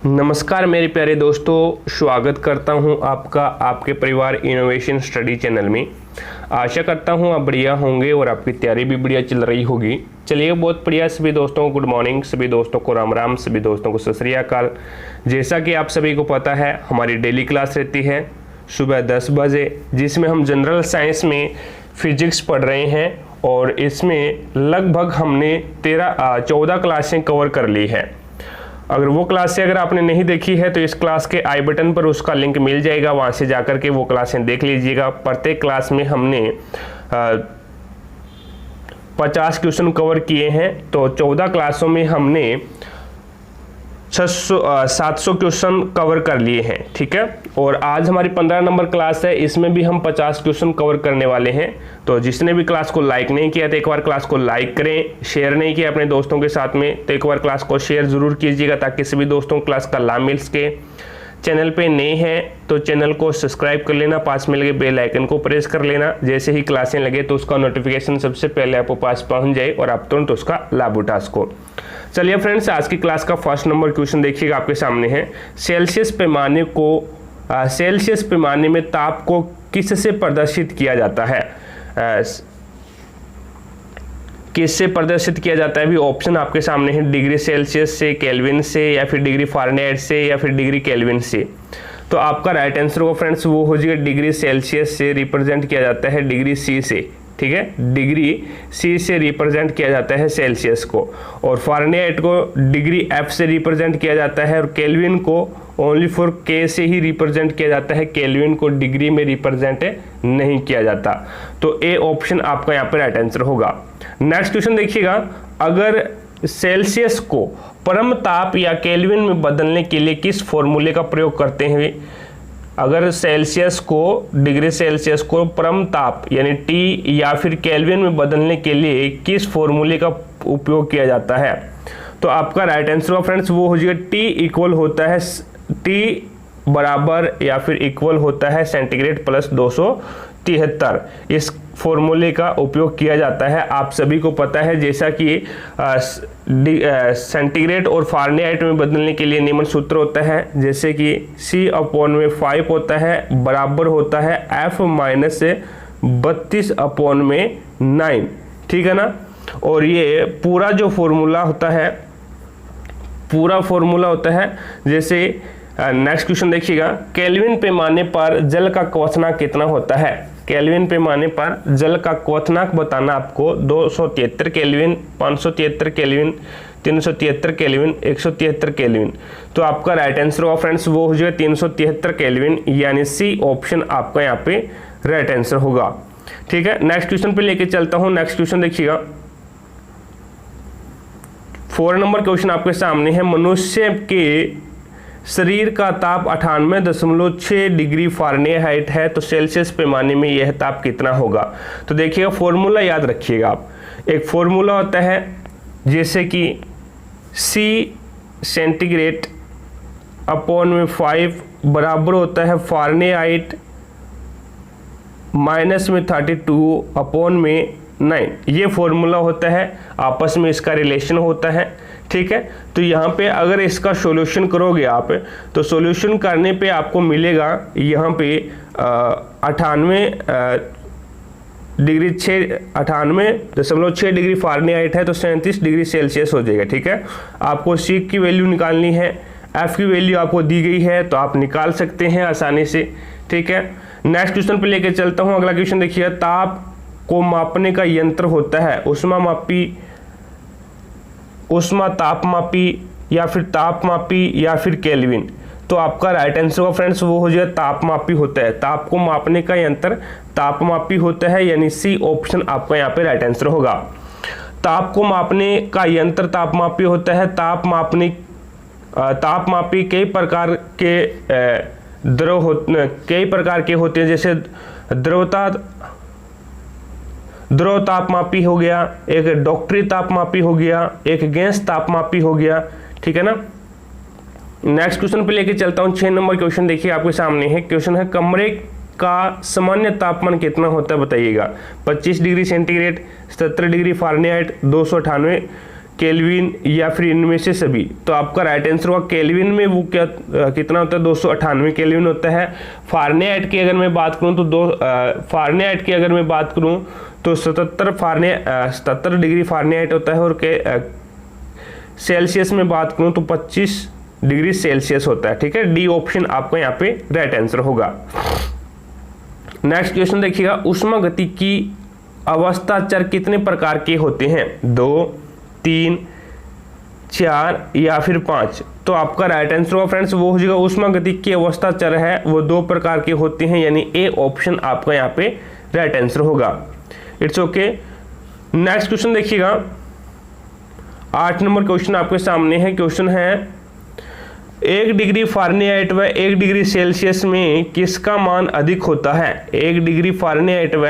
नमस्कार मेरे प्यारे दोस्तों, स्वागत करता हूं आपका आपके परिवार इनोवेशन स्टडी चैनल में। आशा करता हूं आप बढ़िया होंगे और आपकी तैयारी भी बढ़िया चल रही होगी। चलिए बहुत बढ़िया। सभी दोस्तों को गुड मॉर्निंग, सभी दोस्तों को राम राम, सभी दोस्तों को सत श्री अकाल। जैसा कि आप सभी को पता है, हमारी डेली क्लास रहती है सुबह 10 बजे, जिसमें हम जनरल साइंस में फिजिक्स पढ़ रहे हैं और इसमें लगभग हमने 14 क्लासें कवर कर ली है। अगर वो क्लासें अगर आपने नहीं देखी है तो इस क्लास के आई बटन पर उसका लिंक मिल जाएगा, वहाँ से जाकर के वो क्लासें देख लीजिएगा। प्रत्येक क्लास में हमने 50 क्वेश्चन कवर किए हैं, तो 14 क्लासों में हमने 700 क्वेश्चन कवर कर लिए हैं। ठीक है, और आज हमारी 15 नंबर क्लास है, इसमें भी हम 50 क्वेश्चन कवर करने वाले हैं। तो जिसने भी क्लास को लाइक नहीं किया तो एक बार क्लास को लाइक करें, शेयर नहीं किया अपने दोस्तों के साथ में तो एक बार क्लास को शेयर जरूर कीजिएगा, ताकि सभी दोस्तों को क्लास का लाभ मिल सके। चैनल पे नए हैं तो चैनल को सब्सक्राइब कर लेना, पास में लगे बेल आइकन को प्रेस कर लेना। जैसे ही क्लासें लगे तो उसका नोटिफिकेशन सबसे पहले आपको पास पहुंच जाए और आप तुरंत उसका लाभ उठा सको। चलिए फ्रेंड्स, आज की क्लास का फर्स्ट नंबर क्वेश्चन देखिएगा, आपके सामने है। सेल्सियस पैमाने में ताप को किससे प्रदर्शित किया जाता है? किससे प्रदर्शित किया जाता है? भी ऑप्शन आपके सामने है, डिग्री सेल्सियस से, केल्विन से, या फिर डिग्री फारेनहाइट से, या फिर डिग्री केल्विन से। तो आपका राइट आंसर होगा फ्रेंड्स, वो हो जाएगा डिग्री सेल्सियस से रिप्रेजेंट किया जाता है, डिग्री सी से। ठीक है, डिग्री सी से रिप्रेजेंट किया जाता है सेल्सियस को, और फारेनहाइट को डिग्री एफ से रिप्रेजेंट किया जाता है, और केल्विन को ओनली फॉर के से ही रिप्रेजेंट किया जाता है। केल्विन को डिग्री में रिप्रेजेंट नहीं किया जाता। तो ए ऑप्शन आपका यहाँ पर राइट आंसर होगा। नेक्स्ट क्वेश्चन देखिएगा, अगर सेल्सियस को परम ताप या केल्विन में बदलने के लिए किस फॉर्मूले का प्रयोग करते हैं? अगर सेल्सियस को, डिग्री सेल्सियस को परम ताप यानी टी या फिर केल्विन में बदलने के लिए किस फॉर्मूले का उपयोग किया जाता है? तो आपका राइट आंसर होगा फ्रेंड्स, वो हो जाएगा टी इक्वल होता है, टी बराबर या फिर इक्वल होता है सेंटीग्रेड प्लस 273। इस फॉर्मूले का उपयोग किया जाता है, आप सभी को पता है। जैसा कि सेंटीग्रेड और फारेनहाइट में बदलने के लिए निम्न सूत्र होता है, जैसे कि C/5 होता है बराबर होता है F माइनस 32/9। ठीक है ना, और ये पूरा जो फॉर्मूला होता है, पूरा फॉर्मूला होता है। जैसे नेक्स्ट क्वेश्चन देखिएगा, केल्विन पैमाने पर जल का क्वथनांक कितना होता है? केल्विन पैमाने पर जल का क्वथनांक बताना आपको 273 केल्विन, 573 केल्विन, 373 केल्विन, 173 केल्विन। तो आपका राइट आंसर होगा फ्रेंड्स, वो हो जाएगा 373 केल्विन, यानी सी ऑप्शन आपका यहाँ पे राइट आंसर होगा। ठीक है, नेक्स्ट क्वेश्चन पे लेके चलता हूँ। नेक्स्ट क्वेश्चन देखिएगा, 4 नंबर क्वेश्चन आपके सामने है। मनुष्य के शरीर का ताप 98.6 डिग्री फारेनहाइट है, तो सेल्सियस पैमाने में यह ताप कितना होगा? तो देखिएगा, फॉर्मूला याद रखिएगा आप। एक फॉर्मूला होता है जैसे कि C सेंटीग्रेड अपॉन में 5 बराबर होता है फारेनहाइट माइनस में 32 अपॉन में 9। ये फॉर्मूला होता है, आपस में इसका रिलेशन होता है। ठीक है, तो यहाँ पे अगर इसका सॉल्यूशन करोगे आप, तो सॉल्यूशन करने पे आपको मिलेगा यहाँ पे 98.6 डिग्री फारेनहाइट है, तो 37 डिग्री सेल्सियस हो जाएगा। ठीक है, आपको सी की वैल्यू निकालनी है, एफ की वैल्यू आपको दी गई है, तो आप निकाल सकते हैं आसानी से। ठीक है, नेक्स्ट क्वेश्चन पे लेके चलता हूँ। अगला क्वेश्चन देखिए, ताप को मापने का यंत्र होता है उष्मा तापमापी या फिर तापमापी या फिर केल्विन। तो आपका राइट आंसर होगा फ्रेंड्स, वो हो जाएगा तापमापी होता है। ताप को मापने का यंत्र तापमापी होता है, यानी सी ऑप्शन आपका यहाँ पे राइट आंसर होगा। ताप को मापने का यंत्र तापमापी होता है। तापमापी कई प्रकार के होते हैं, जैसे द्रव तापमापी हो गया, एक डॉक्टरी तापमापी हो गया, एक गैस तापमापी हो गया। ठीक है ना, नेक्स्ट क्वेश्चन पे लेके चलता हूँ। 6 नंबर क्वेश्चन देखिए आपके सामने है। क्वेश्चन है, कमरे का सामान्य तापमान कितना होता है बताइएगा? 25 degree centigrade, 70 degree Fahrenheit, 298 kelvin या फिर इनमें से सभी। तो आपका राइट आंसर होगा केल्विन में वो क्या कितना होता है 298 केल्विन होता है। फारेनहाइट की अगर मैं बात करूं तो फारेनहाइट की अगर मैं बात करूं तो 77 डिग्री फारेनहाइट होता है, और सेल्सियस में बात करूं तो 25 डिग्री सेल्सियस होता है। ठीक है, डी ऑप्शन आपका यहाँ पे राइट आंसर होगा। नेक्स्ट क्वेश्चन देखिएगा, ऊष्मागतिकी अवस्था चर कितने प्रकार के होते हैं? 2, 3, 4 या फिर 5। तो आपका राइट आंसर होगा फ्रेंड्स वो हो जाएगा ऊष्मागतिकी अवस्था चर है वो 2 प्रकार के होते हैं, यानी ए ऑप्शन आपका यहाँ पे राइट आंसर होगा। It's okay. नेक्स्ट क्वेश्चन देखिएगा, 8 नंबर क्वेश्चन आपके सामने है। क्वेश्चन है 1 डिग्री फारेनहाइट व 1 डिग्री सेल्सियस में किसका मान अधिक होता है? 1 डिग्री फारेनहाइट व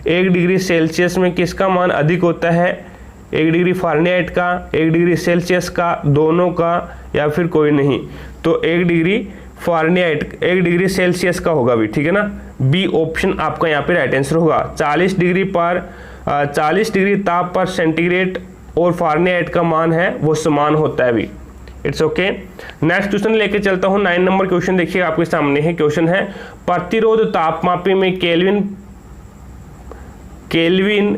1 डिग्री सेल्सियस में किसका मान अधिक होता है? 1 डिग्री फारेनहाइट का, 1 डिग्री सेल्सियस का, दोनों का, या फिर कोई नहीं? तो 1 डिग्री फारेनहाइट 1 डिग्री सेल्सियस का होगा भी, ठीक है ना। बी ऑप्शन आपका यहाँ पे राइट आंसर होगा। 40 डिग्री ताप पर सेंटीग्रेड और फारेनहाइट का मान है वो समान होता है भी। It's okay. नेक्स्ट क्वेश्चन लेके चलता हूँ। 9 नंबर क्वेश्चन देखिए आपके सामने है। क्वेश्चन है प्रतिरोध तापमापी में केल्विन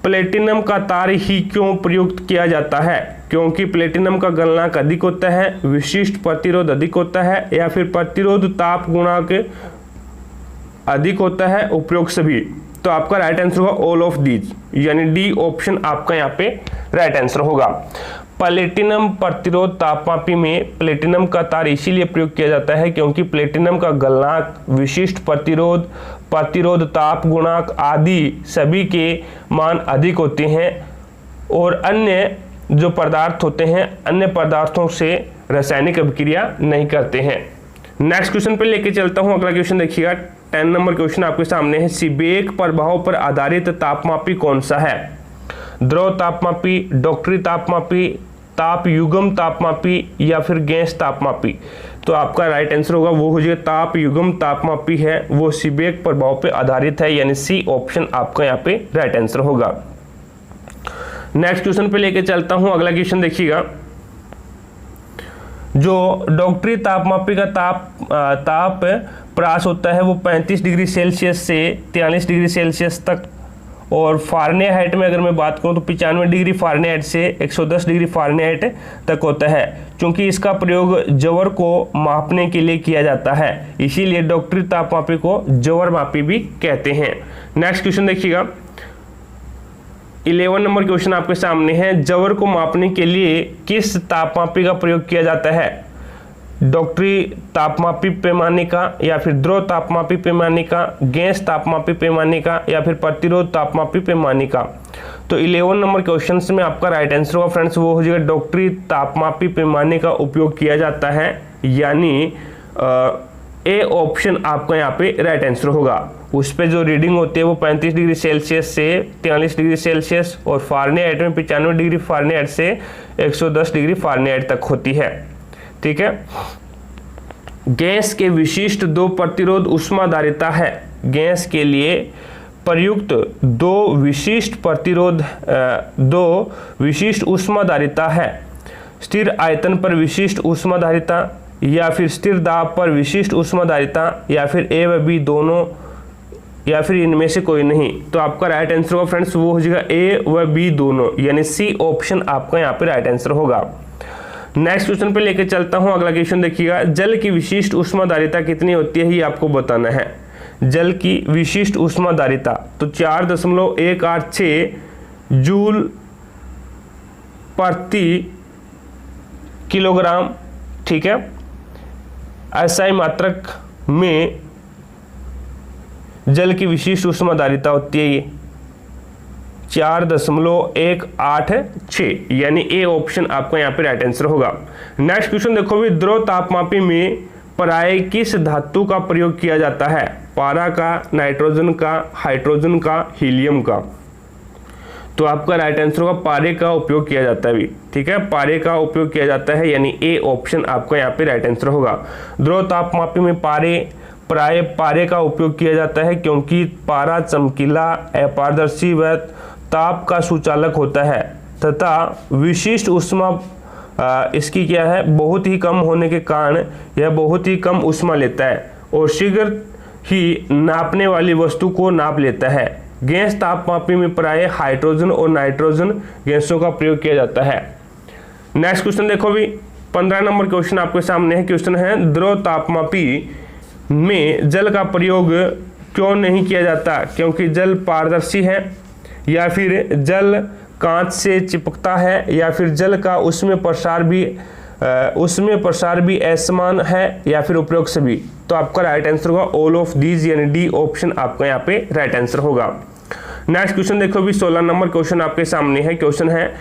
प्लेटिनम का तार ही क्यों प्रयुक्त किया जाता है? क्योंकि प्लेटिनम का गलनांक अधिक होता है, विशिष्ट प्रतिरोध अधिक होता है, या फिर प्रतिरोध ताप गुणांक अधिक होता है, उपयोग सभी। तो आपका राइट आंसर होगा ऑल ऑफ दीज, यानी डी ऑप्शन आपका यहाँ पे राइट आंसर होगा। प्लेटिनम प्रतिरोध तापमापी में प्लेटिनम का तार इसीलिए प्रयोग किया जाता है क्योंकि प्लेटिनम का गलनांक, विशिष्ट प्रतिरोध ताप गुणांक आदि सभी के मान अधिक होते हैं और अन्य जो पदार्थ होते हैं अन्य पदार्थों से रासायनिक अभिक्रिया नहीं करते हैं। नेक्स्ट क्वेश्चन पे लेके चलता हूं। अगला क्वेश्चन देखिएगा, 10 नंबर क्वेश्चन आपके सामने है। सीबेक प्रभाव पर आधारित तापमापी कौन सा है? द्रव तापमापी, डॉक्टरी तापमापी, ताप युग्म तापमापी, या फिर गैस तापमापी? तो आपका राइट आंसर होगा वो हो जाएगा ताप युग्म तापमापी है, वो सीबेक प्रभाव पर आधारित है, यानी सी ऑप्शन आपका यहाँ पे राइट आंसर होगा। नेक्स्ट क्वेश्चन पे लेके चलता हूं। अगला क्वेश्चन देखिएगा, जो डॉक्टरी तापमापी का ताप प्रास होता है वो 35 डिग्री सेल्सियस से 43 डिग्री सेल्सियस तक, और फारेनहाइट में अगर मैं बात करूं तो 95 डिग्री फारेनहाइट से 110 डिग्री फारेनहाइट तक होता है। क्योंकि इसका प्रयोग जवर को मापने के लिए किया जाता है, इसीलिए डॉक्टरी तापमापी को जवर मापी भी कहते हैं। नेक्स्ट क्वेश्चन देखिएगा, 11 नंबर क्वेश्चन आपके सामने है। जवर को मापने के लिए किस तापमापी का प्रयोग किया जाता है? डॉक्टरी तापमापी पैमाने का, या फिर द्रव तापमापी पैमाने का, गैस तापमापी पैमाने का, या फिर प्रतिरोध तापमापी पैमाने का? तो 11 नंबर क्वेश्चन में आपका राइट आंसर होगा फ्रेंड्स वो हो जाएगा डॉक्टरी तापमापी पैमाने का उपयोग किया जाता है, यानी ए ऑप्शन आपका यहाँ पे राइट आंसर होगा। उस पे जो रीडिंग होती है वो 35 डिग्री सेल्सियस से 43 डिग्री सेल्सियस, और फारेनहाइट में 95 डिग्री फारेनहाइट से 110 डिग्री फारेनहाइट तक होती है। ठीक है। गैस के विशिष्ट 2 प्रतिरोध ऊष्माधारिता है। गैस के लिए प्रयुक्त 2 विशिष्ट ऊष्माधारिता है। स्थिर आयतन पर विशिष्ट ऊष्माधारिता, या फिर स्थिर दाब पर विशिष्ट ऊष्माधारिता, या फिर ए व बी दोनों, या फिर इनमें से कोई नहीं? तो आपका राइट आंसर होगा फ्रेंड्स वो हो जाएगा ए व बी दोनों, यानी सी ऑप्शन आपका यहाँ पे राइट आंसर होगा। नेक्स्ट क्वेश्चन पे लेके चलता हूँ। अगला क्वेश्चन देखिएगा, जल की विशिष्ट ऊष्माधारिता कितनी होती है ये आपको बताना है। जल की विशिष्ट ऊष्माधारिता तो 4.186 जूल प्रति किलोग्राम, ठीक है, एसआई मात्रक में जल की विशिष्ट ऊष्माधारिता होती है ये 4.186, यानी ए ऑप्शन आपका यहाँ पे राइट आंसर होगा। नेक्स्ट क्वेश्चन देखो भी, द्रव तापमापी में प्राय किस धातु का प्रयोग किया जाता है? पारा का, नाइट्रोजन का, हाइड्रोजन का, हीलियम का? तो आपका राइट आंसर होगा पारे का उपयोग किया जाता है भी, ठीक है, पारे का उपयोग किया जाता है, यानी ए ऑप्शन आपका यहाँ पे राइट आंसर होगा। द्रव तापमापी में प्राय पारे का उपयोग किया जाता है क्योंकि पारा चमकीला, अपारदर्शी व ताप का सुचालक होता है। तथा विशिष्ट ऊष्मा इसकी क्या है, बहुत ही कम होने के कारण यह बहुत ही कम ऊष्मा लेता है और शीघ्र ही नापने वाली वस्तु को नाप लेता है। गैस तापमापी में प्रायः हाइड्रोजन और नाइट्रोजन गैसों का प्रयोग किया जाता है। नेक्स्ट क्वेश्चन देखो भी, 15 नंबर क्वेश्चन आपके सामने है। क्वेश्चन है द्रव तापमापी में जल का प्रयोग क्यों नहीं किया जाता? क्योंकि जल पारदर्शी है, या फिर जल कांच से चिपकता है, या फिर जल का उसमें प्रसार भी असमान है, या फिर उपरोक्त सभी। तो आपका राइट आंसर होगा ऑल ऑफ दीज, यानी डी ऑप्शन आपका यहाँ पे राइट आंसर होगा। नेक्स्ट क्वेश्चन देखो भी, 16 नंबर क्वेश्चन आपके सामने है। क्वेश्चन है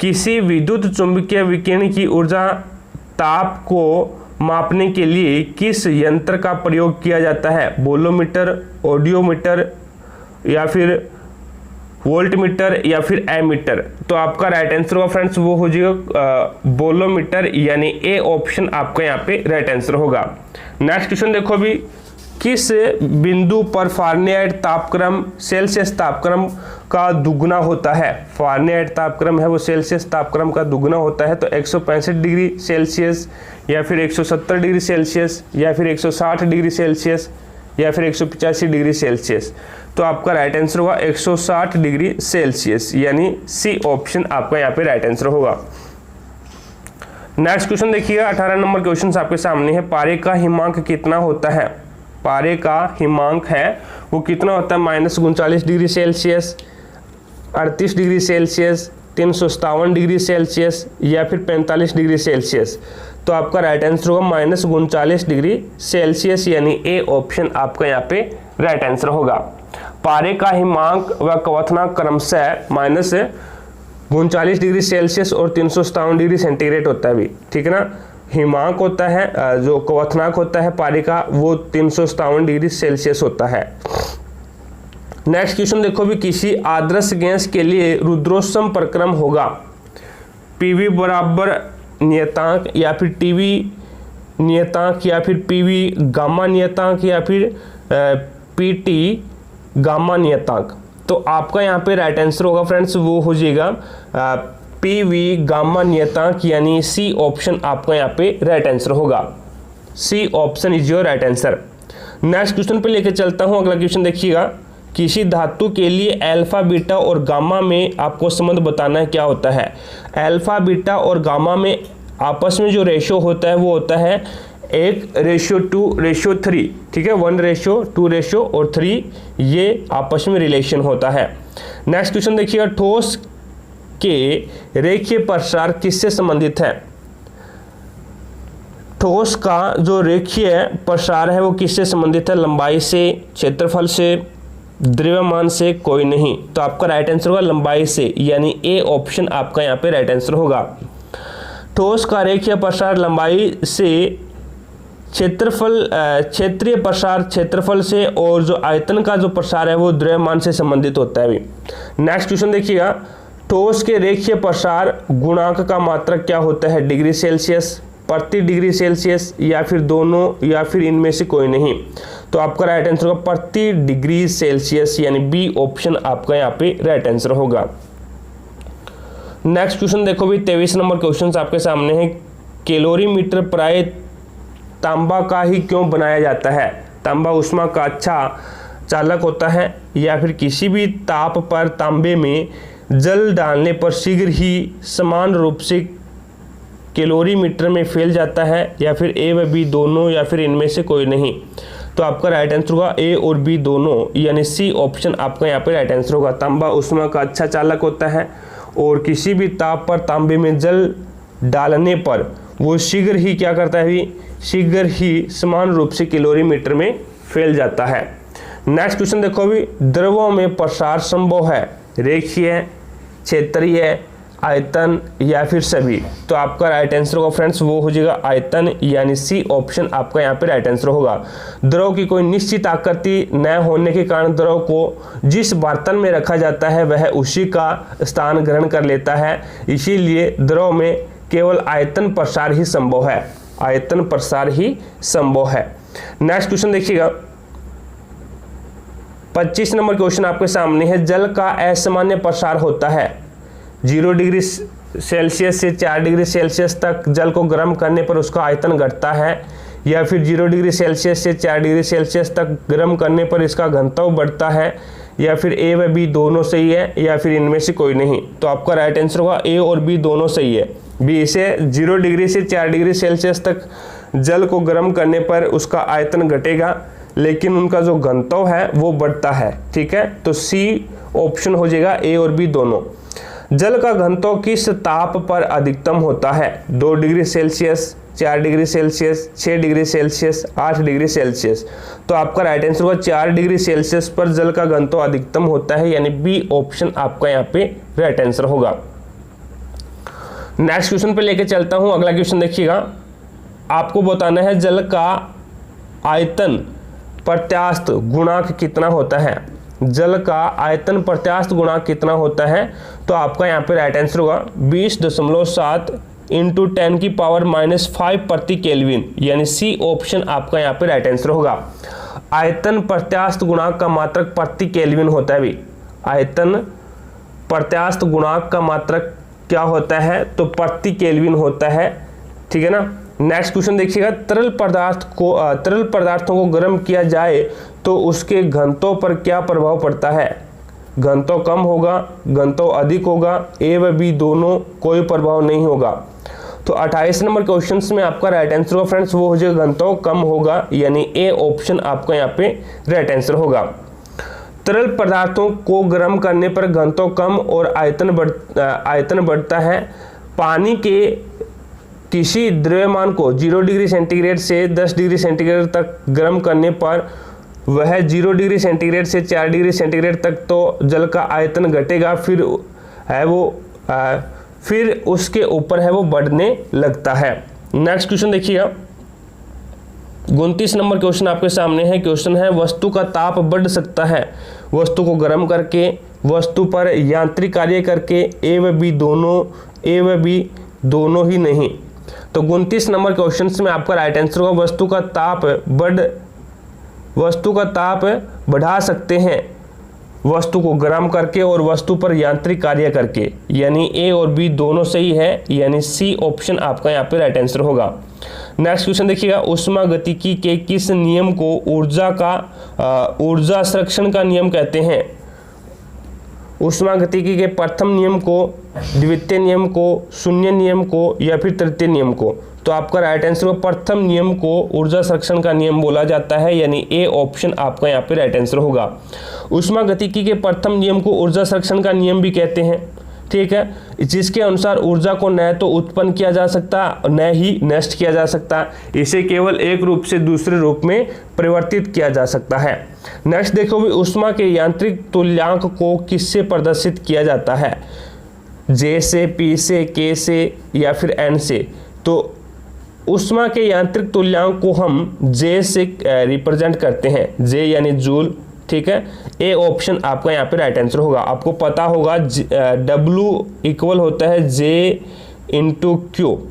किसी विद्युत चुंबकीय विकिरण की ऊर्जा ताप को मापने के लिए किस यंत्र का प्रयोग किया जाता है? बोलोमीटर, ऑडियोमीटर, या फिर वोल्टमीटर, या फिर एमीटर। तो आपका राइट आंसर होगा फ्रेंड्स वो हो जाएगा बोलोमीटर, यानी ए ऑप्शन आपका यहाँ पे राइट आंसर होगा। नेक्स्ट क्वेश्चन देखो भी, किस बिंदु पर फारेनहाइट तापक्रम सेल्सियस तापक्रम का दुगना होता है? फारेनहाइट तापक्रम है वो सेल्सियस तापक्रम का दुगना होता है। तो 165 डिग्री सेल्सियस, या फिर 170 डिग्री सेल्सियस, या फिर 160 डिग्री सेल्सियस, या फिर 185 डिग्री सेल्सियस। तो आपका राइट आंसर होगा 160 डिग्री सेल्सियस, यानी सी ऑप्शन आपका यहाँ पे राइट आंसर होगा। नेक्स्ट क्वेश्चन देखिएगा, 18 नंबर क्वेश्चन आपके सामने है। पारे का हिमांक कितना होता है? पारे का हिमांक है वो कितना होता है? -39 degree Celsius, 38 degree Celsius, 357 degree Celsius, या फिर 45 डिग्री सेल्सियस। तो आपका राइट आंसर होगा -39 डिग्री सेल्सियस, यानी ए ऑप्शन आपका यहाँ पे राइट आंसर होगा। पारे का हिमांक व क्वथनांक क्रमशः -39 डिग्री सेल्सियस और 357 डिग्री सेंटीग्रेड होता है भी, ठीक है ना। हिमांक होता है, जो क्वथनांक होता है पारे का, वो 357 डिग्री सेल्सियस होता है। नेक्स्ट क्वेश्चन देखो भी, किसी आदर्श गैस के लिए रुद्रोष्म प्रक्रम होगा पीवी बराबर नियतांक, या फिर टीवी नियतांक, या फिर पीवी गामा नियतांक, या फिर पीटी गामा नियतांक। तो आपका यहाँ पे राइट आंसर होगा फ्रेंड्स वो हो जाएगा पीवी गामा नियतांक, यानी सी ऑप्शन आपका यहाँ पे राइट आंसर होगा। C option is your right answer. Next question पे लेके चलता हूँ। अगला क्वेश्चन देखिएगा, किसी धातु के लिए अल्फा बीटा और गामा में आपको संबंध बताना है, क्या होता है? अल्फा बीटा और गामा में आपस में जो रेशो होता है वो होता है 1:2:3, ठीक है, 1:2:3, ये आपस में रिलेशन होता है। नेक्स्ट क्वेश्चन देखिएगा, ठोस के रेखीय प्रसार किससे संबंधित है? ठोस का जो रेखीय प्रसार है वो किससे संबंधित है? लंबाई से, क्षेत्रफल से, द्रव्यमान से, कोई नहीं। तो आपका राइट आंसर होगा लंबाई से, यानी ए ऑप्शन आपका यहाँ पे राइट आंसर होगा। ठोस का रेखीय प्रसार लंबाई से, क्षेत्रीय प्रसार क्षेत्रफल से, और जो आयतन का जो प्रसार है वो द्रव्यमान से संबंधित होता है। नेक्स्ट क्वेश्चन देखिएगा, ठोस के रेखीय प्रसार गुणांक का मात्रक क्या होता है? डिग्री सेल्सियस, प्रति डिग्री सेल्सियस, या फिर दोनों, या फिर इनमें से कोई नहीं। तो आपका राइट आंसर होगा प्रति डिग्री सेल्सियस, यानी बी ऑप्शन आपका यहाँ पे राइट आंसर होगा। नेक्स्ट क्वेश्चन देखो भी, 23 नंबर क्वेश्चन आपके सामने है। कैलोरीमीटर प्राय तांबा का ही क्यों बनाया जाता है? तांबा ऊष्मा का अच्छा चालक होता है, या फिर किसी भी ताप पर तांबे में जल डालने पर शीघ्र ही समान रूप से कैलोरीमीटर में फैल जाता है, या फिर ए व बी दोनों, या फिर इनमें से कोई नहीं। तो आपका राइट आंसर होगा ए और बी दोनों, यानी सी ऑप्शन आपका यहाँ पे राइट आंसर होगा। तांबा ऊष्मा का अच्छा चालक होता है और किसी भी ताप पर तांबे में जल डालने पर वो शीघ्र ही क्या करता है? शीघ्र ही समान रूप से कैलोरीमीटर में फैल जाता है। नेक्स्ट क्वेश्चन देखो भी, द्रवों में प्रसार संभव है रेखीय, क्षेत्रीय, आयतन, या फिर सभी। तो आपका राइट आंसर होगा फ्रेंड्स वो हो जाएगा आयतन, यानी सी ऑप्शन आपका यहाँ पे राइट आंसर होगा। द्रव की कोई निश्चित आकृति न होने के कारण द्रव को जिस बर्तन में रखा जाता है वह उसी का स्थान ग्रहण कर लेता है, इसीलिए द्रव में केवल आयतन प्रसार ही संभव है, आयतन प्रसार ही संभव है। नेक्स्ट क्वेश्चन देखिएगा, 25 नंबर क्वेश्चन आपके सामने है। जल का असामान्य प्रसार होता है 0 डिग्री सेल्सियस से 4 डिग्री सेल्सियस तक जल को गर्म करने पर उसका आयतन घटता है, या फिर 0 डिग्री सेल्सियस से 4 डिग्री सेल्सियस तक गर्म करने पर इसका घनत्व बढ़ता है, या फिर ए व बी दोनों सही है, या फिर इनमें से कोई नहीं। तो आपका राइट आंसर होगा ए और बी दोनों सही है। बी से 0 डिग्री से 4 डिग्री सेल्सियस तक जल को गर्म करने पर उसका आयतन घटेगा, लेकिन उनका जो घनत्व है वो बढ़ता है। ठीक है, तो सी ऑप्शन हो जाएगा, ए और बी दोनों। जल का घनत्व किस ताप पर अधिकतम होता है? 2 degree Celsius, 4 degree Celsius, 6 degree Celsius, 8 degree Celsius. तो आपका राइट आंसर होगा 4 डिग्री सेल्सियस पर जल का घनत्व अधिकतम होता है, यानी बी ऑप्शन आपका यहाँ पे राइट आंसर होगा। नेक्स्ट क्वेश्चन पे लेके चलता हूं। अगला क्वेश्चन देखिएगा, आपको बताना है जल का आयतन प्रत्यास्थ गुणांक कितना होता है। जल का आयतन प्रत्यास्थ गुणांक कितना होता है? तो आपका यहाँ पे राइट आंसर होगा 20.7 इंटू 10 की पावर -5 प्रति केल्विन, यानी सी ऑप्शन आपका यहाँ पे राइट आंसर होगा। आयतन प्रत्यास्थ गुणांक का मात्रक प्रति केल्विन होता है भी। आयतन प्रत्यास्थ गुणांक का मात्रक क्या होता है? तो प्रति केल्विन होता है। ठीक है ना। नेक्स्ट क्वेश्चन देखिएगा, तरल पदार्थों को गर्म किया जाए तो उसके घनत्व पर क्या प्रभाव पड़ता है? घनत्व कम होगा, घनत्व अधिक होगा, ए व बी दोनों, कोई प्रभाव नहीं होगा। तो 28 नंबर क्वेश्चन में आपका राइट आंसर होगा फ्रेंड्स, वो हो जाएगा घनत्व कम होगा, यानी ए ऑप्शन आपका यहाँ पे राइट आंसर होगा। तरल पदार्थों को गर्म करने पर घनत्व कम और आयतन बढ़ता है। पानी के किसी द्रव्यमान को 0 डिग्री सेंटीग्रेड से 10 डिग्री सेंटीग्रेड तक गर्म करने पर वह 0 डिग्री सेंटीग्रेड से 4 डिग्री सेंटीग्रेड तक तो जल का आयतन घटेगा, फिर उसके ऊपर है वो बढ़ने लगता है। नेक्स्ट क्वेश्चन देखिएगा, 29 नंबर क्वेश्चन आपके सामने है। क्वेश्चन है, वस्तु का ताप बढ़ सकता है वस्तु को गर्म करके, वस्तु पर यांत्रिक कार्य करके, ए व बी दोनों ही नहीं। तो 29 नंबर क्वेश्चन में आपका राइट आंसर होगा वस्तु का ताप बढ़ा सकते हैं वस्तु को गर्म करके और वस्तु पर यांत्रिक कार्य करके, यानी ए और बी दोनों सही है, यानी सी ऑप्शन आपका यहाँ पे राइट आंसर होगा। नेक्स्ट क्वेश्चन देखिएगा, ऊष्मागतिकी के किस नियम को ऊर्जा संरक्षण का नियम कहते हैं? ऊष्मागतिकी के प्रथम नियम को, द्वितीय नियम को, शून्य नियम को, या फिर तृतीय नियम को? तो आपका राइट आंसर होगा प्रथम नियम को ऊर्जा संरक्षण का नियम बोला जाता है, यानी ए ऑप्शन आपका यहाँ पे राइट आंसर होगा। ऊष्मागतिकी के प्रथम नियम को ऊर्जा संरक्षण का नियम भी कहते हैं। ठीक है, जिसके अनुसार ऊर्जा को न तो उत्पन्न किया जा सकता न ही नष्ट किया जा सकता, इसे केवल एक रूप से दूसरे रूप में परिवर्तित किया जा सकता है। नेक्स्ट देखो भी, ऊष्मा के यांत्रिक तुल्यांक को किससे प्रदर्शित किया जाता है? जे से, पी से, के से, या फिर एन से? तो ऊष्मा के यांत्रिक तुल्यांक को हम जे से रिप्रेजेंट करते हैं, जे यानी जूल। ठीक है, ए ऑप्शन आपका यहाँ पे राइट आंसर होगा। आपको पता होगा W इक्वल होता है J इंटू क्यू।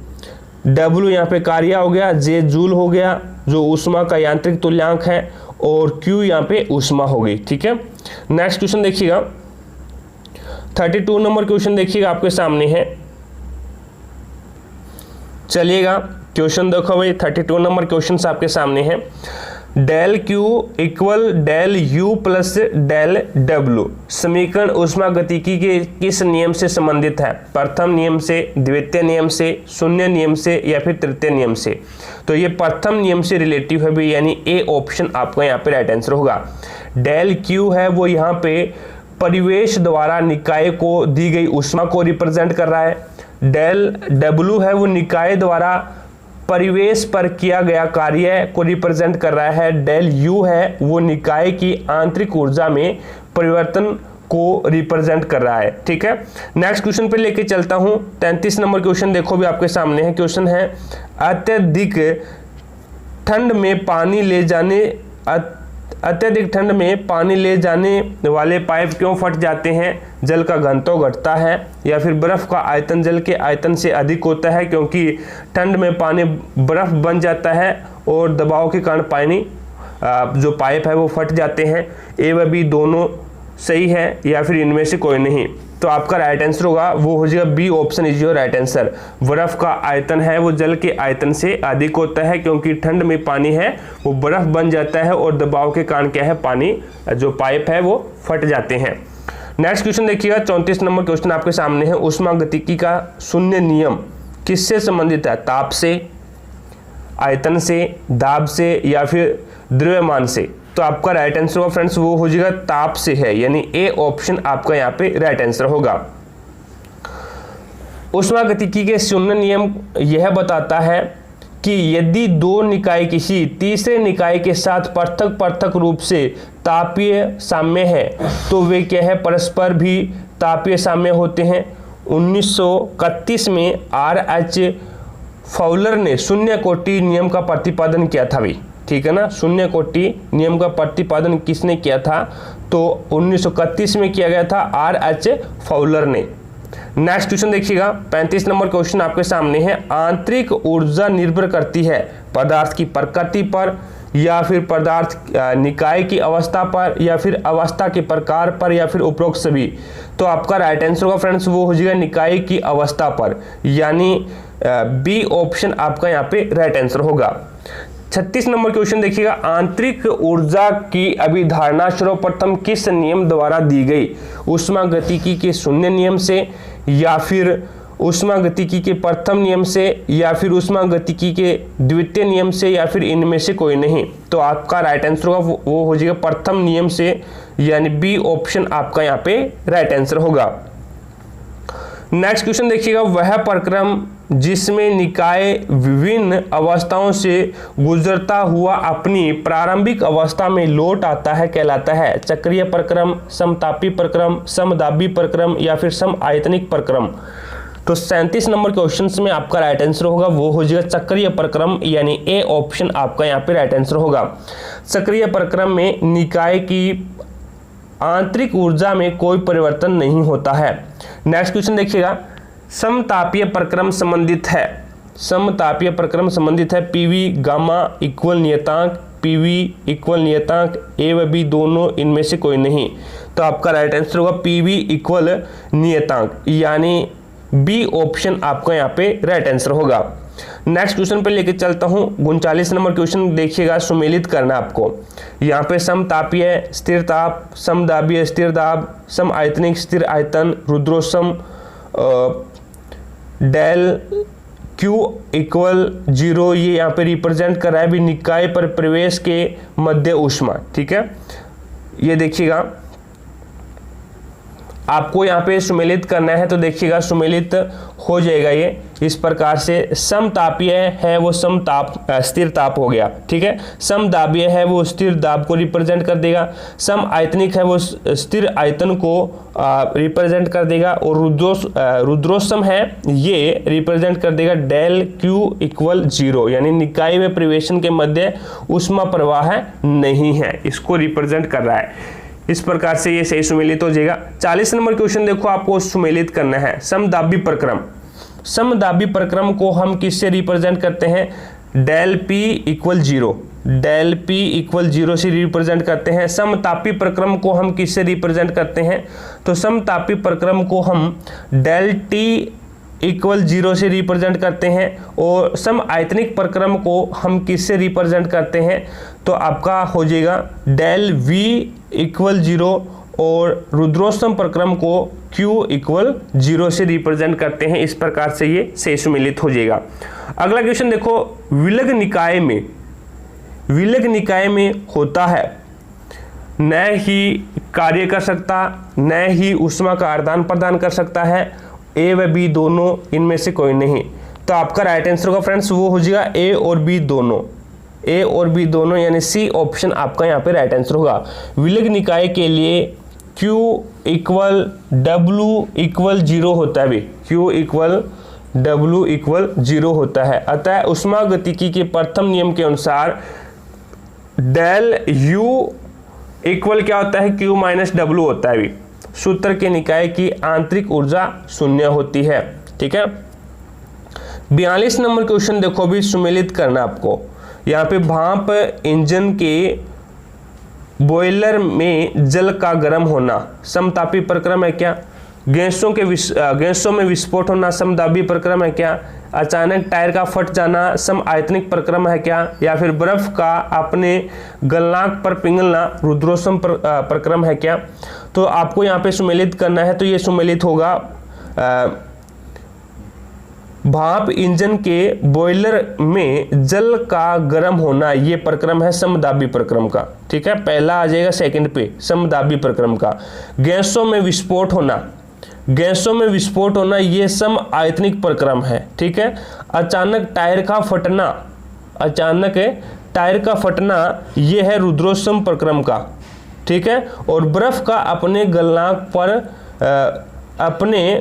W यहाँ पे कार्य हो गया, J जूल हो गया जो ऊष्मा का यांत्रिक तुल्यांक है, और Q यहाँ पे ऊष्मा हो गई। ठीक है, नेक्स्ट क्वेश्चन देखिएगा, 32 नंबर क्वेश्चन देखिएगा आपके सामने है। चलिएगा क्वेश्चन देखो भाई, 32 नंबर क्वेश्चन आपके सामने है। Del Q equal del U plus del W समीकरण ऊष्मागतिकी के किस नियम से संबंधित है? प्रथम नियम से, द्वितीय नियम से, शून्य नियम से, या फिर तृतीय नियम से? तो ये प्रथम नियम से रिलेटिव है भी, यानी ए ऑप्शन आपका यहाँ पे राइट आंसर होगा। डेल Q है वो यहाँ पे परिवेश द्वारा निकाय को दी गई ऊष्मा को रिप्रेजेंट कर रहा है। डेल W है वो निकाय द्वारा परिवेश पर किया गया कार्य को रिप्रेजेंट कर रहा है। डेल U है वो निकाय की आंतरिक ऊर्जा में परिवर्तन को रिप्रेजेंट कर रहा है। ठीक है, नेक्स्ट क्वेश्चन पे लेके चलता हूं। 33 नंबर क्वेश्चन देखो भी आपके सामने है। क्वेश्चन है, अत्यधिक ठंड में पानी ले जाने वाले पाइप क्यों फट जाते हैं? जल का घनत्व घटता है, या फिर बर्फ का आयतन जल के आयतन से अधिक होता है, क्योंकि ठंड में पानी बर्फ बन जाता है और दबाव के कारण पानी जो पाइप है वो फट जाते हैं। ए व बी दोनों सही है, या फिर इनमें से कोई नहीं? तो आपका राइट आंसर होगा वो हो जाएगा B option is your right answer. बर्फ का आयतन है वो जल के आयतन से अधिक होता है, क्योंकि ठंड में पानी है वो बर्फ बन जाता है और दबाव के कारण क्या है, पानी जो पाइप है वो फट जाते हैं। नेक्स्ट क्वेश्चन देखिएगा, 34 नंबर क्वेश्चन आपके सामने है। ऊष्मागतिकी का शून्य नियम किससे संबंधित है? ताप से, आयतन से, दाब से या फिर द्रव्यमान से? तो आपका राइट आंसर होगा फ्रेंड्स वो हो जाएगा ताप से है, यानी ए ऑप्शन आपका यहाँ पे राइट आंसर होगा। ऊष्मागतिकी के शून्य नियम यह बताता है कि यदि दो निकाय किसी तीसरे निकाय के साथ पृथक पृथक रूप से तापीय साम्य है तो वे क्या है, परस्पर भी तापीय साम्य होते हैं। 1931 में R.H. फाउलर ने शून्य कोटि नियम का प्रतिपादन किया था भी, ठीक है ना। शून्य कोटि नियम का प्रतिपादन किसने किया था? तो 1931 में किया गया था R.H. फाउलर ने। नेक्स्ट क्वेश्चन देखिएगा, 35 नंबर क्वेश्चन आपके सामने है। आंतरिक ऊर्जा निर्भर करती है पदार्थ की प्रकृति पर या फिर पदार्थ निकाय की अवस्था पर या फिर अवस्था के प्रकार पर या फिर उपरोक्त सभी? तो आपका राइट आंसर होगा फ्रेंड्स वो हो जाएगा निकाय की अवस्था पर, यानी बी ऑप्शन आपका यहाँ पे राइट आंसर होगा। 36 नंबर क्वेश्चन देखिएगा, आंतरिक ऊर्जा की अभिधारणा सर्वप्रथम किस नियम द्वारा दी गई? ऊष्मागतिकी के शून्य नियम से या फिर ऊष्मागतिकी के प्रथम नियम से या फिर ऊष्मागतिकी के द्वितीय नियम से या फिर इनमें से कोई नहीं? तो आपका राइट आंसर होगा वो हो जाएगा प्रथम नियम से, यानी बी ऑप्शन आपका यहाँ पे राइट आंसर होगा। नेक्स्ट क्वेश्चन देखिएगा, वह प्रक्रम जिसमें निकाय विभिन्न अवस्थाओं से गुजरता हुआ अपनी प्रारंभिक अवस्था में लौट आता है कहलाता है? चक्रीय प्रक्रम, समतापी प्रक्रम, समदाबी प्रक्रम या फिर समआयतनिक प्रक्रम? तो 37 नंबर क्वेश्चन में आपका राइट आंसर होगा वो हो जाएगा चक्रीय प्रक्रम, यानी ए ऑप्शन आपका यहाँ पे राइट आंसर होगा। चक्रीय प्रक्रम में निकाय की आंतरिक ऊर्जा में कोई परिवर्तन नहीं होता है। नेक्स्ट क्वेश्चन देखिएगा, समतापीय प्रक्रम संबंधित है, समतापीय प्रक्रम संबंधित है पीवी गामा इक्वल नियतांक, पीवी इक्वल नियतांक, ए व बी दोनों इनमें से कोई नहीं? तो आपका राइट आंसर होगा पीवी इक्वल नियतांक, यानी बी ऑप्शन आपका यहाँ पे राइट आंसर होगा। नेक्स्ट क्वेश्चन पे लेके चलता हूँ, 39 नंबर क्वेश्चन देखिएगा, सुमेलित करना आपको। यहाँ पे समतापीय स्थिर ताप, समदाबीय स्थिर दाब, समआयतनिक स्थिर आयतन, रुद्रोष्म, डेल Q इक्वल 0 ये यहाँ पे रिप्रेजेंट कर रहा है भी निकाय पर प्रवेश के मध्य ऊष्मा, ठीक है। ये देखिएगा आपको यहाँ पे सुमेलित करना है, तो देखिएगा सुमेलित हो जाएगा ये इस प्रकार से। समतापीय है वो समताप स्थिर ताप हो गया, ठीक है। समदाबीय है वो स्थिर दाब को रिप्रेजेंट कर देगा, सम आयतनिक है वो स्थिर आयतन को रिप्रेजेंट कर देगा, और रुद्रोष्म है ये रिप्रेजेंट कर देगा डेल Q इक्वल 0, यानी निकाय में प्रवेशन के मध्य ऊष्मा प्रवाह नहीं है, इसको रिप्रेजेंट कर रहा है। इस प्रकार से ये सही सुमेलित हो जाएगा। 40 नंबर क्वेश्चन देखो, आपको सुमेलित करना है समदाबी प्रक्रम। समदाबी प्रक्रम को हम किससे रिप्रेजेंट करते हैं? Del P equal 0, del P equal 0 से रिप्रेजेंट करते हैं। समतापी प्रक्रम को हम किससे रिप्रेजेंट करते हैं? तो समतापी प्रक्रम को हम डेल T इक्वल 0 से रिप्रेजेंट करते हैं, और सम आयतनिक प्रक्रम को हम किससे रिप्रेजेंट करते हैं? तो आपका हो जाएगा डेल V इक्वल 0, और रुद्रोष्म प्रक्रम को Q इक्वल 0 से रिप्रेजेंट करते हैं। इस प्रकार से ये सही सुमेलित हो जाएगा। अगला क्वेश्चन देखो, विलग निकाय में होता है न ही कार्य कर सकता न ही ऊष्मा का आदान प्रदान कर सकता है, ए व बी दोनों इनमें से कोई नहीं? तो आपका राइट आंसर होगा फ्रेंड्स वो हो जाएगा ए और बी दोनों, ए और बी दोनों, यानी सी ऑप्शन आपका यहाँ पे राइट आंसर होगा। विलग निकाय के लिए Q इक्वल W इक्वल 0 होता है भी, Q इक्वल W इक्वल 0 होता है। अतः ऊष्मागतिकी के प्रथम नियम के अनुसार डेल U इक्वल क्या होता है? Q माइनस W होता है भी। सूत्र के निकाय की आंतरिक ऊर्जा शून्य होती है, ठीक है। 42 नंबर क्वेश्चन देखो, भी सुमेलित करना आपको। यहाँ पे भाप इंजन के बॉयलर में जल का गर्म होना समतापी प्रक्रम है क्या? गैसों में विस्फोट होना समदाबी प्रक्रम है क्या? अचानक टायर का फट जाना समआयतनिक प्रक्रम है क्या? या फिर बर्फ का अपने गलनांक पर पिघलना रुद्रोष्म प्रक्रम है क्या? तो आपको यहाँ पे सुमेलित करना है, तो ये सुमेलित होगा भाप इंजन के बॉयलर में जल का गर्म होना, ये प्रक्रम है समदाबी प्रक्रम का। ठीक है, पहला आ जाएगा सेकंड पे समदाबी प्रक्रम का। गैसों में विस्फोट होना ये समआयतनिक प्रक्रम है। ठीक है, अचानक टायर का फटना ये है रुद्रोष्म प्रक्रम का। ठीक है, और बर्फ का अपने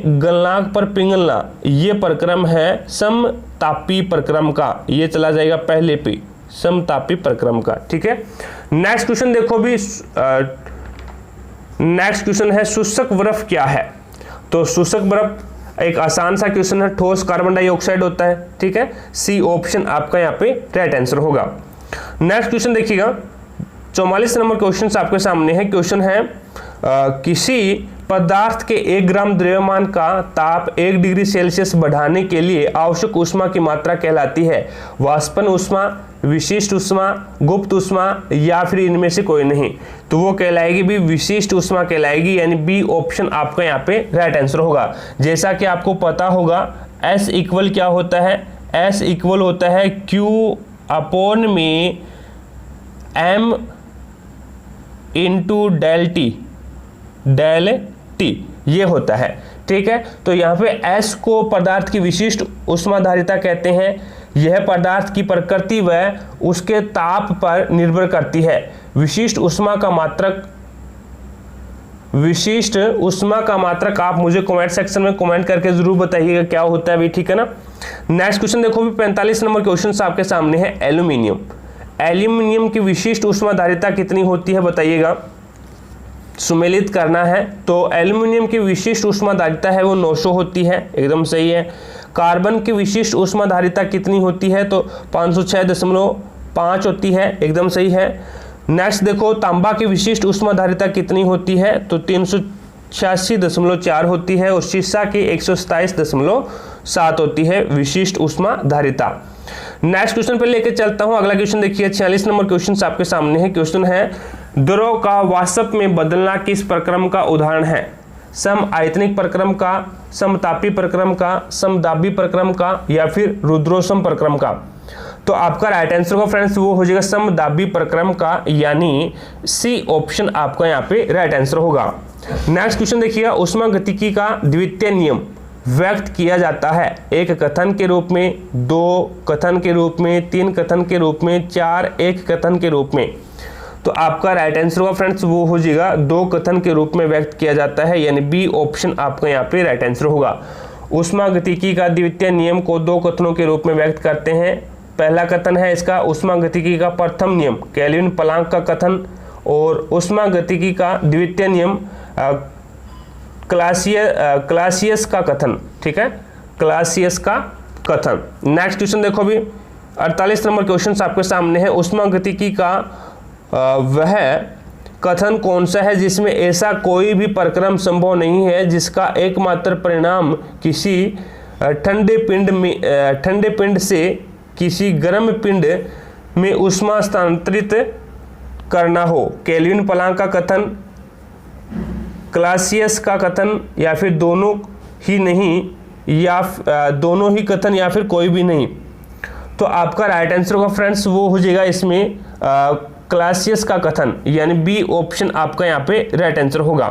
गलनांक पर पिघलना ये प्रक्रम है समतापी प्रक्रम का। ये चला जाएगा पहले पे समतापी प्रक्रम का। ठीक है, नेक्स्ट क्वेश्चन देखो भी, नेक्स्ट क्वेश्चन है शुष्क बर्फ क्या है? तो शुष्क बर्फ एक आसान सा क्वेश्चन है, ठोस कार्बन डाइऑक्साइड होता है। ठीक है, सी ऑप्शन आपका यहाँ पे राइट आंसर होगा। नेक्स्ट क्वेश्चन देखिएगा, 44 नंबर क्वेश्चन आपके सामने है। क्वेश्चन है किसी पदार्थ के 1 ग्राम द्रव्यमान का ताप 1 डिग्री सेल्सियस बढ़ाने के लिए आवश्यक ऊष्मा की मात्रा कहलाती है? वाष्पन ऊष्मा, विशिष्ट ऊष्मा, गुप्त ऊष्मा या फिर इनमें से कोई नहीं? तो वो कहलाएगी भी विशिष्ट ऊष्मा कहलाएगी, यानी बी ऑप्शन आपका यहाँ पे राइट आंसर होगा। जैसा कि आपको पता होगा S इक्वल क्या होता है? S इक्वल होता है Q अपॉन में M इंटू डेल टी, ये होता है। ठीक है, तो यहाँ पे S को पदार्थ की विशिष्ट ऊष्माधारिता कहते हैं। यह पदार्थ की प्रकृति व उसके ताप पर निर्भर करती है। विशिष्ट ऊष्मा का मात्रक आप मुझे कमेंट सेक्शन में कमेंट करके जरूर बताइएगा क्या होता है भी। ठीक है ना। नेक्स्ट क्वेश्चन देखो भी, 45 नंबर क्वेश्चन आपके सामने है। एल्यूमिनियम की विशिष्ट ऊष्माधारिता कितनी होती है बताइएगा, सुमेलित करना है। तो एल्यूमिनियम की विशिष्ट ऊष्माधारिता है वो 900 होती है, एकदम सही है। कार्बन की विशिष्ट ऊष्माधारिता कितनी होती है? तो 506.5 होती है, एकदम सही है। नेक्स्ट देखो, तांबा की विशिष्ट ऊष्माधारिता कितनी होती है? तो 386.4 होती है। और शीशा की 127.7 होती है विशिष्ट ऊष्माधारिता। नेक्स्ट क्वेश्चन पे लेके चलता हूं। अगला क्वेश्चन देखिए, 46 नंबर क्वेश्चन आपके सामने है। क्वेश्चन है द्रव का वाष्प में बदलना किस प्रक्रम का उदाहरण है? समआयतनिक प्रक्रम का, समतापी प्रक्रम का, समदाबी प्रक्रम का या फिर रुद्रोष्म प्रक्रम का? तो आपका राइट आंसर होगा फ्रेंड्स वो हो जाएगा समदाबी प्रक्रम का, यानी सी ऑप्शन आपका यहाँ पे राइट आंसर होगा। नेक्स्ट क्वेश्चन देखिएगा, ऊष्मागतिकी का द्वितीय नियम व्यक्त किया जाता है 1 कथन के रूप में, 2 कथन के रूप में, 3 कथन के रूप में, 4 एक कथन के रूप में? तो आपका राइट आंसर होगा फ्रेंड्स वो हो जाएगा 2 कथन के रूप में व्यक्त किया जाता है, यानी बी ऑप्शन आपका यहाँ पे राइट आंसर होगा। ऊष्मागतिकी का द्वितीय नियम को 2 कथनों के रूप में व्यक्त करते हैं। पहला कथन है इसका ऊष्मागतिकी का प्रथम नियम केल्विन प्लांक का कथन, और ऊष्मागतिकी का द्वितीय नियम क्लासियस का कथन। ठीक है, क्लासियस का कथन। नेक्स्ट क्वेश्चन देखो भी, 48 नंबर क्वेश्चन आपके सामने है। ऊष्मागतिकी का वह कथन कौन सा है जिसमें ऐसा कोई भी प्रक्रम संभव नहीं है जिसका एकमात्र परिणाम किसी ठंडे पिंड से किसी गर्म पिंड में ऊष्मा स्थानांतरित करना हो? केल्विन प्लांक का कथन, क्लासियस का कथन या फिर दोनों ही नहीं, या दोनों ही कथन या फिर कोई भी नहीं? तो आपका राइट आंसर होगा फ्रेंड्स वो हो जाएगा इसमें क्लासियस का कथन, यानी बी ऑप्शन आपका यहाँ पे राइट आंसर होगा।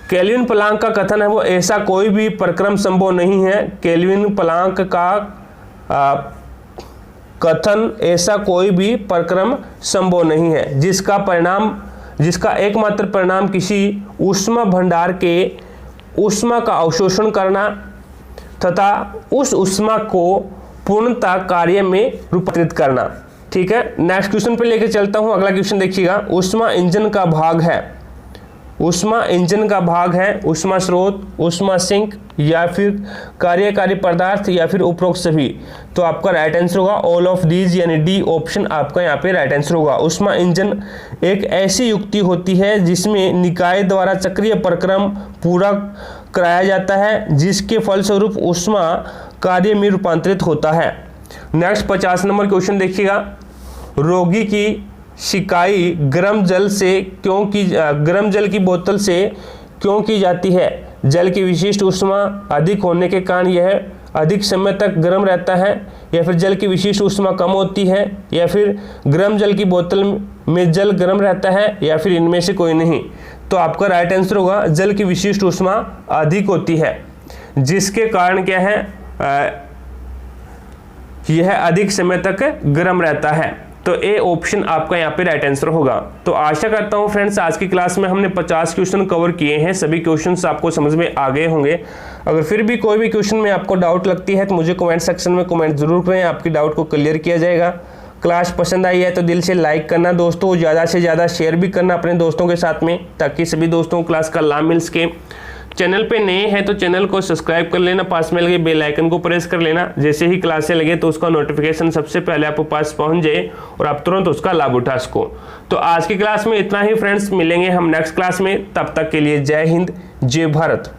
केल्विन प्लांक का कथन है वो ऐसा कोई भी प्रक्रम संभव नहीं है। केल्विन प्लांक का कथन ऐसा कोई भी प्रक्रम संभव नहीं है जिसका एकमात्र परिणाम किसी ऊष्मा भंडार के ऊष्मा का अवशोषण करना तथा उस ऊष्मा को पूर्णतः कार्य में रूपांतरित करना। ठीक है, नेक्स्ट क्वेश्चन पे लेके चलता हूं। अगला क्वेश्चन देखिएगा, ऊष्मा इंजन का भाग है। ऊष्मा इंजन का भाग है, ऊष्मा स्रोत, ऊष्मा सिंक या फिर कार्यकारी पदार्थ या फिर उपरोक्त सभी। तो आपका राइट आंसर होगा ऑल ऑफ दीज, यानी डी ऑप्शन आपका यहाँ पे राइट आंसर होगा। ऊष्मा इंजन एक ऐसी युक्ति होती है जिसमें निकाय द्वारा चक्रीय प्रक्रम पूरा कराया जाता है, जिसके फलस्वरूप ऊष्मा कार्य में रूपांतरित होता है। नेक्स्ट 50 नंबर क्वेश्चन देखिएगा। रोगी की शिकाई गर्म जल की बोतल से क्यों की जाती है? जल की विशिष्ट ऊष्मा अधिक होने के कारण यह अधिक समय तक गर्म रहता है, या फिर जल की विशिष्ट ऊष्मा कम होती है, या फिर गर्म जल की बोतल में जल गर्म रहता है, या फिर इनमें से कोई नहीं। तो आपका राइट आंसर होगा जल की विशिष्ट ऊष्मा अधिक होती है, जिसके कारण क्या है, यह अधिक समय तक गर्म रहता है। तो ए ऑप्शन आपका यहाँ पे राइट आंसर होगा। तो आशा करता हूँ फ्रेंड्स आज की क्लास में हमने 50 क्वेश्चन कवर किए हैं, सभी क्वेश्चंस आपको समझ में आ गए होंगे। अगर फिर भी कोई भी क्वेश्चन में आपको डाउट लगती है तो मुझे कमेंट सेक्शन में कमेंट जरूर करें, आपकी डाउट को क्लियर किया जाएगा। क्लास पसंद आई है तो दिल से लाइक करना दोस्तों, ज़्यादा से ज़्यादा शेयर भी करना अपने दोस्तों के साथ में, ताकि सभी दोस्तों को क्लास का लाभ मिल सके। चैनल पे नए हैं तो चैनल को सब्सक्राइब कर लेना, पास में लगे बेल आइकन को प्रेस कर लेना, जैसे ही क्लासें लगे तो उसका नोटिफिकेशन सबसे पहले आपको पास पहुंच जाए और आप तुरंत उसका लाभ उठा सको। तो आज की क्लास में इतना ही फ्रेंड्स, मिलेंगे हम नेक्स्ट क्लास में, तब तक के लिए जय हिंद, जय भारत।